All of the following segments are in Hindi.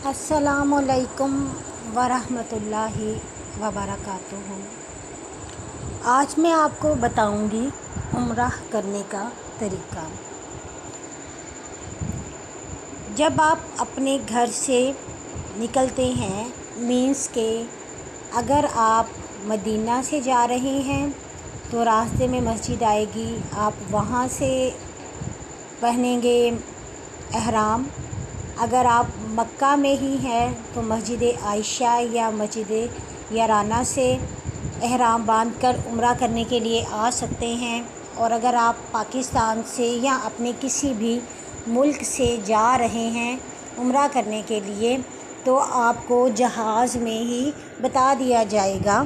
अस्सलामुअलैकुम वरहमतुल्लाहि वबरकातुहू। आज मैं आपको बताऊंगी उम्रह करने का तरीका। जब आप अपने घर से निकलते हैं, मीन्स के अगर आप मदीना से जा रहे हैं तो रास्ते में मस्जिद आएगी, आप वहाँ से पहनेंगे एहराम। अगर आप मक्का में ही हैं तो मस्जिद आयशा या मस्जिद याराना से एहराम बांधकर उम्रा करने के लिए आ सकते हैं। और अगर आप पाकिस्तान से या अपने किसी भी मुल्क से जा रहे हैं उम्रा करने के लिए, तो आपको जहाज़ में ही बता दिया जाएगा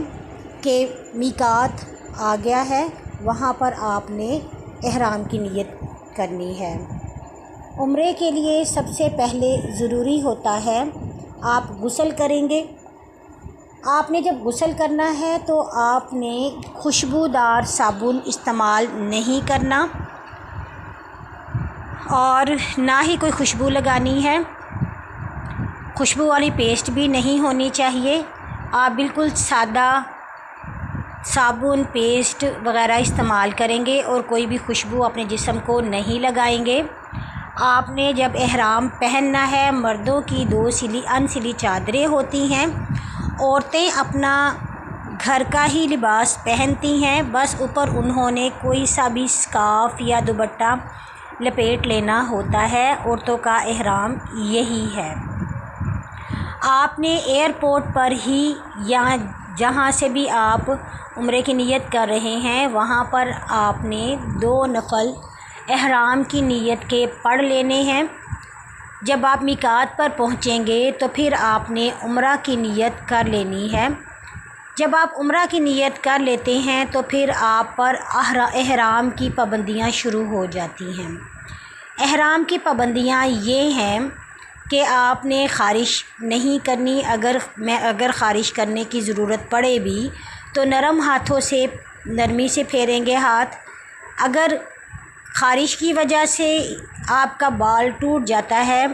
कि मीकात आ गया है, वहाँ पर आपने एहराम की नियत करनी है। उम्रे के लिए सबसे पहले ज़रूरी होता है आप गुस्ल करेंगे। आपने जब गुस्ल करना है तो आपने खुशबूदार साबुन इस्तेमाल नहीं करना और ना ही कोई खुशबू लगानी है। खुशबू वाली पेस्ट भी नहीं होनी चाहिए। आप बिल्कुल सादा साबुन पेस्ट वग़ैरह इस्तेमाल करेंगे और कोई भी खुशबू अपने जिस्म को नहीं लगाएंगे। आपने जब एहराम पहनना है, मर्दों की 2 अनसिली चादरें होती हैं। औरतें अपना घर का ही लिबास पहनती हैं, बस ऊपर उन्होंने कोई सा भी स्कार्फ या दुपट्टा लपेट लेना होता है। औरतों का एहराम यही है। आपने एयरपोर्ट पर ही या जहाँ से भी आप उम्रे की नियत कर रहे हैं वहाँ पर आपने 2 नफल एहराम की नियत के पढ़ लेने हैं। जब आप मीकात पर पहुँचेंगे तो फिर आपने उम्रा की नियत कर लेनी है। जब आप उम्रा की नियत कर लेते हैं तो फिर आप पर एहराम की पाबंदियाँ शुरू हो जाती हैं। एहराम की पाबंदियाँ ये हैं कि आपने ख़ारिश नहीं करनी। अगर ख़ारिश करने की ज़रूरत पड़े भी तो नरम हाथों से नरमी से फेरेंगे हाथ। अगर ख़ारिश की वजह से आपका बाल टूट जाता है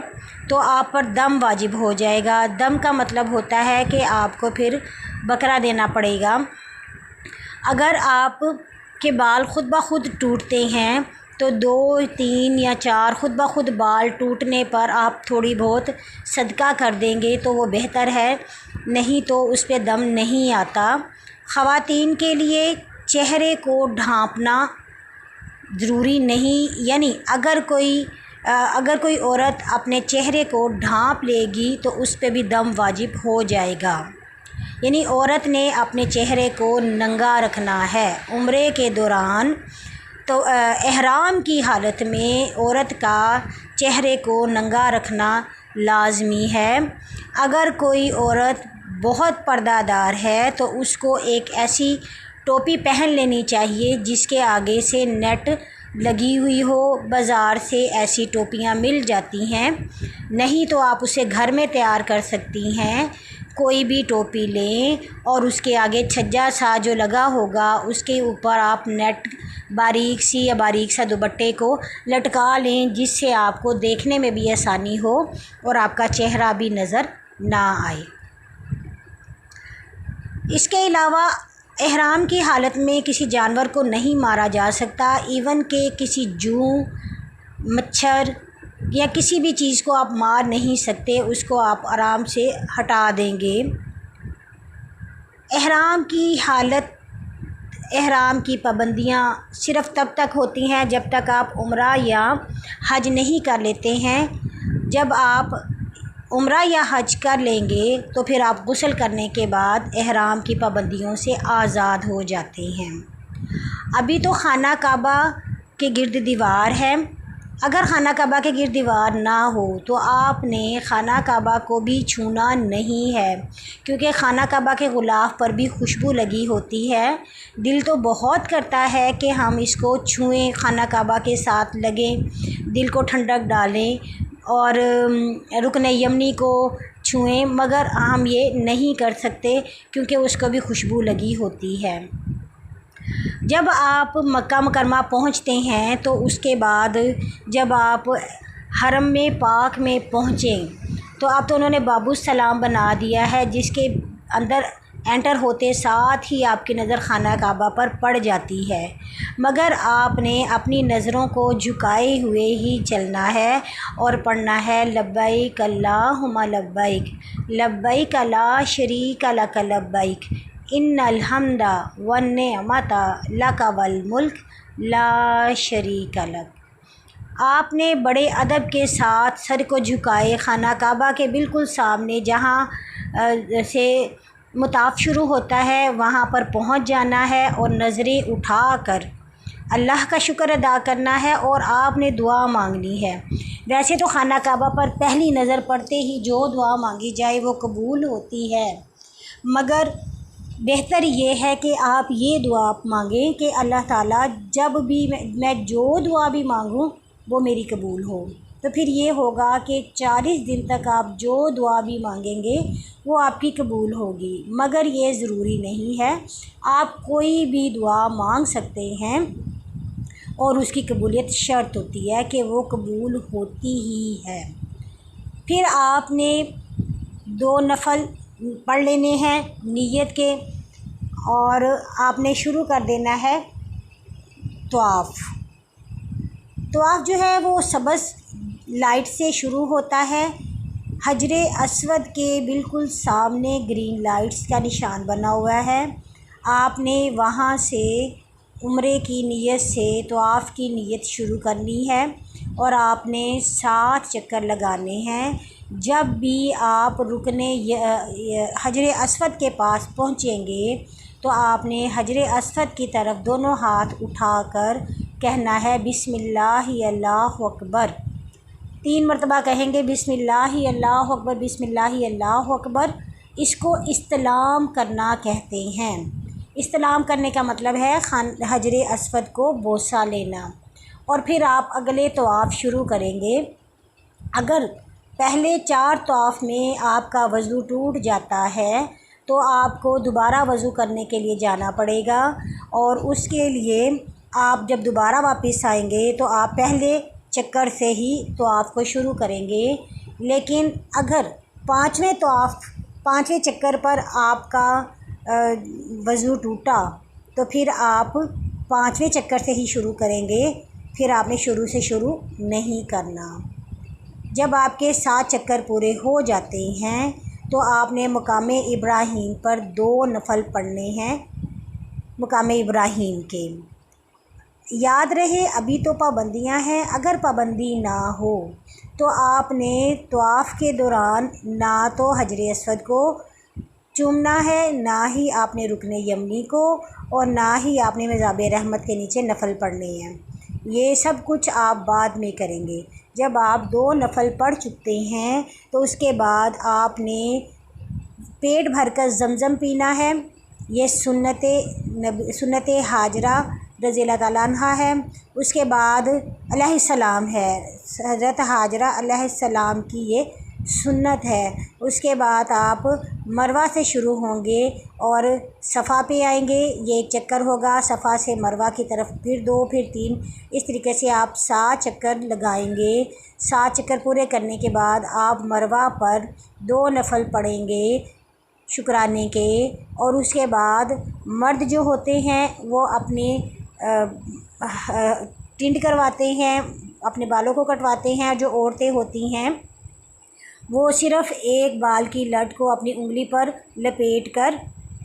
तो आप पर दम वाजिब हो जाएगा। दम का मतलब होता है कि आपको फिर बकरा देना पड़ेगा। अगर आप के बाल ख़ुद ब खुद टूटते हैं तो 2, 3 या 4 ख़ुद ब खुद बाल टूटने पर आप थोड़ी बहुत सदका कर देंगे तो वो बेहतर है, नहीं तो उस पर दम नहीं आता। ख़वातीन के लिए चेहरे को ढांपना ज़रूरी नहीं, यानी अगर कोई औरत अपने चेहरे को ढांप लेगी तो उस पे भी दम वाजिब हो जाएगा। यानी औरत ने अपने चेहरे को नंगा रखना है उम्रे के दौरान। तो एहराम की हालत में औरत का चेहरे को नंगा रखना लाजमी है। अगर कोई औरत बहुत पर्दादार है तो उसको एक ऐसी टोपी पहन लेनी चाहिए जिसके आगे से नेट लगी हुई हो। बाज़ार से ऐसी टोपियां मिल जाती हैं, नहीं तो आप उसे घर में तैयार कर सकती हैं। कोई भी टोपी लें और उसके आगे छज्जा सा जो लगा होगा उसके ऊपर आप नेट बारीक सा दुपट्टे को लटका लें, जिससे आपको देखने में भी आसानी हो और आपका चेहरा भी नज़र ना आए। इसके अलावा एहराम की हालत में किसी जानवर को नहीं मारा जा सकता। इवन के किसी जूं, मच्छर या किसी भी चीज़ को आप मार नहीं सकते, उसको आप आराम से हटा देंगे। एहराम की हालत, एहराम की पाबंदियाँ सिर्फ़ तब तक होती हैं जब तक आप उम्रा या हज नहीं कर लेते हैं। जब आप उम्रा या हज कर लेंगे तो फिर आप गुस्ल करने के बाद एहराम की पाबंदियों से आज़ाद हो जाते हैं। अभी तो खाना काबा के गिर्द दीवार है। अगर खाना काबा के गिर्द दीवार ना हो तो आपने खाना काबा को भी छूना नहीं है, क्योंकि खाना काबा के गुलाफ पर भी खुशबू लगी होती है। दिल तो बहुत करता है कि हम इसको छुएं, खाना काबा के साथ लगें, दिल को ठंडक डालें और रुकन यमनी को छुएं, मगर हम ये नहीं कर सकते क्योंकि उसको भी खुशबू लगी होती है। जब आप मक्का मुकरमा पहुंचते हैं तो उसके बाद जब आप हरम में पाक में पहुँचें तो अब तो उन्होंने बाबू सलाम बना दिया है, जिसके अंदर एंटर होते साथ ही आपकी नज़र खाना काबा पर पड़ जाती है। मगर आपने अपनी नज़रों को झुकाए हुए ही चलना है और पढ़ना है लब्बैक अल्लाहुम्मा लब्बैक, लब्बैक ला शरीक लक लब्बैक, इन्नल हम्दा वन निअमता लक वल मुल्क ला शरीक लक। आपने बड़े अदब के साथ सर को झुकाए खाना काबा के बिल्कुल सामने जहाँ से मुताफ शुरू होता है वहाँ पर पहुँच जाना है और नज़रें उठाकर अल्लाह का शुक्र अदा करना है और आपने दुआ मांगनी है। वैसे तो खाना काबा पर पहली नज़र पड़ते ही जो दुआ मांगी जाए वो कबूल होती है, मगर बेहतर ये है कि आप ये दुआ मांगें कि अल्लाह ताला जब भी मैं जो दुआ भी मांगूँ वो मेरी कबूल हो। तो फिर ये होगा कि 40 दिन तक आप जो दुआ भी मांगेंगे वो आपकी कबूल होगी। मगर ये ज़रूरी नहीं है, आप कोई भी दुआ मांग सकते हैं और उसकी कबूलियत शर्त होती है कि वो कबूल होती ही है। फिर आपने 2 नफल पढ़ लेने हैं नीयत के और आपने शुरू कर देना है तवाफ़। तवाफ़ जो है वो सब्ज़ लाइट से शुरू होता है। हजरे अस्वद के बिल्कुल सामने ग्रीन लाइट्स का निशान बना हुआ है। आपने वहाँ से उम्रे की नीयत से तवाफ़ की नीयत शुरू करनी है और आपने 7 चक्कर लगाने हैं। जब भी आप रुकने हजरे अस्वद के पास पहुँचेंगे तो आपने हजरे अस्वद की तरफ दोनों हाथ उठाकर कहना है बिस्मिल्लाहि अल्लाहु अकबर। 3 मरतबा कहेंगे बिस्मिल्लाहि अल्लाहु अकबर, बिस्मिल्लाहि अल्लाहु अकबर। इसको इस्तलाम करना कहते हैं। इस्तलाम करने का मतलब है हजरे अस्वद को बोसा लेना। और फिर आप अगले तवाफ़ शुरू करेंगे। अगर पहले 4 तवाफ़ में आपका वज़ू टूट जाता है तो आपको दोबारा वज़ू करने के लिए जाना पड़ेगा और उसके लिए आप जब दोबारा वापस आएंगे तो आप पहले चक्कर से ही तवाफ़ को शुरू करेंगे। लेकिन अगर 5वें चक्कर पर आपका वज़ू टूटा तो फिर आप 5वें चक्कर से ही शुरू करेंगे, फिर आपने शुरू से शुरू नहीं करना। जब आपके 7 चक्कर पूरे हो जाते हैं तो आपने मकामे इब्राहीम पर 2 नफल पढ़ने हैं मकामे इब्राहीम के। याद रहे अभी तो पाबंदियां हैं, अगर पाबंदी ना हो तो आपने तवाफ़ के दौरान ना तो हजरे अस्वद को चूमना है, ना ही आपने रुकने यमनी को, और ना ही आपने मज़ाब रहमत के नीचे नफल पढ़ने हैं। ये सब कुछ आप बाद में करेंगे। जब आप 2 नफल पढ़ चुकते हैं तो उसके बाद आपने पेट भरकर ज़मज़म पीना है। ये सुन्नत हाजरा रज़ियल्लाहु ताला अन्हा है। उसके बाद अलैहिस्सलाम है, हज़रत हाजरा अलैहिस्सलाम की ये सुन्नत है। उसके बाद आप मरवा से शुरू होंगे और सफ़ा पे आएंगे। ये एक चक्कर होगा, सफ़ा से मरवा की तरफ फिर 2 फिर 3, इस तरीके से आप 7 चक्कर लगाएंगे। 7 चक्कर पूरे करने के बाद आप मरवा पर 2 नफल पढ़ेंगे शुक्राने के। और उसके बाद मर्द जो होते हैं वो अपने टिंड करवाते हैं, अपने बालों को कटवाते हैं। जो औरतें होती हैं वो सिर्फ़ एक बाल की लट को अपनी उंगली पर लपेट कर,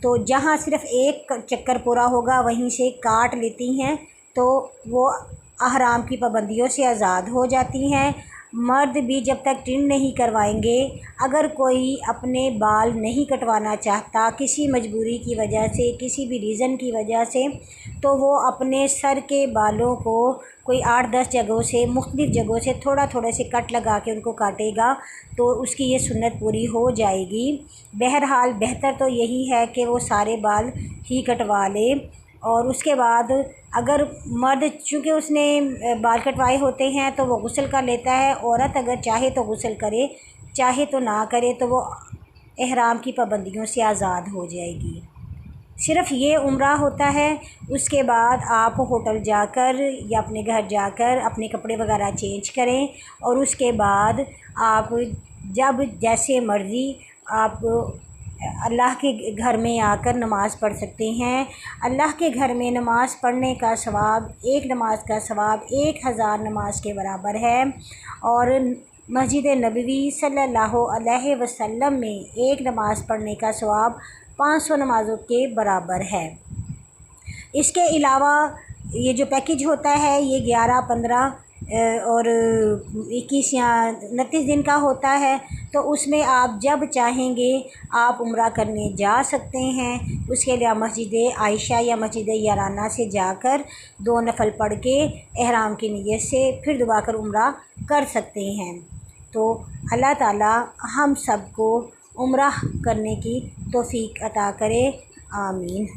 तो जहाँ सिर्फ़ एक चक्कर पूरा होगा वहीं से काट लेती हैं, तो वो अहराम की पाबंदियों से आज़ाद हो जाती हैं। मर्द भी जब तक टिंड नहीं करवाएंगे, अगर कोई अपने बाल नहीं कटवाना चाहता किसी मजबूरी की वजह से, किसी भी रीज़न की वजह से, तो वो अपने सर के बालों को कोई 8-10 जगहों से, मुख्तलिफ़ जगहों से थोड़ा थोड़ा से कट लगा के उनको काटेगा तो उसकी ये सुन्नत पूरी हो जाएगी। बहरहाल बेहतर तो यही है कि वो सारे बाल ही कटवा ले। और उसके बाद अगर मर्द चूँकि उसने बाल कटवाए होते हैं तो वो गुस्ल कर लेता है। औरत अगर चाहे तो गुस्ल करे, चाहे तो ना करे, तो वो एहराम की पाबंदियों से आज़ाद हो जाएगी। सिर्फ़ ये उम्रा होता है। उसके बाद आप होटल जाकर या अपने घर जाकर अपने कपड़े वगैरह चेंज करें और उसके बाद आप जब जैसे मर्ज़ी आप अल्लाह के घर में आकर नमाज़ पढ़ सकते हैं। अल्लाह के घर में नमाज़ पढ़ने का सवाब, एक नमाज का सवाब 1000 नमाज के बराबर है। और मस्जिद नबवी सल्लल्लाहु अलैहि वसल्लम में एक नमाज़ पढ़ने का सवाब 500 नमाज़ों के बराबर है। इसके अलावा ये जो पैकेज होता है ये 11, 15 और 21 या 29 दिन का होता है। तो उसमें आप जब चाहेंगे आप उम्रा करने जा सकते हैं। उसके लिए आप मस्जिद आयशा या मस्जिद याराना से जाकर 2 नफल पढ़ के एहराम की नीयत से फिर दुआ कर उम्रा कर सकते हैं। तो अल्लाह ताला हम सबको उम्रा करने की तौफीक अता करे। आमीन।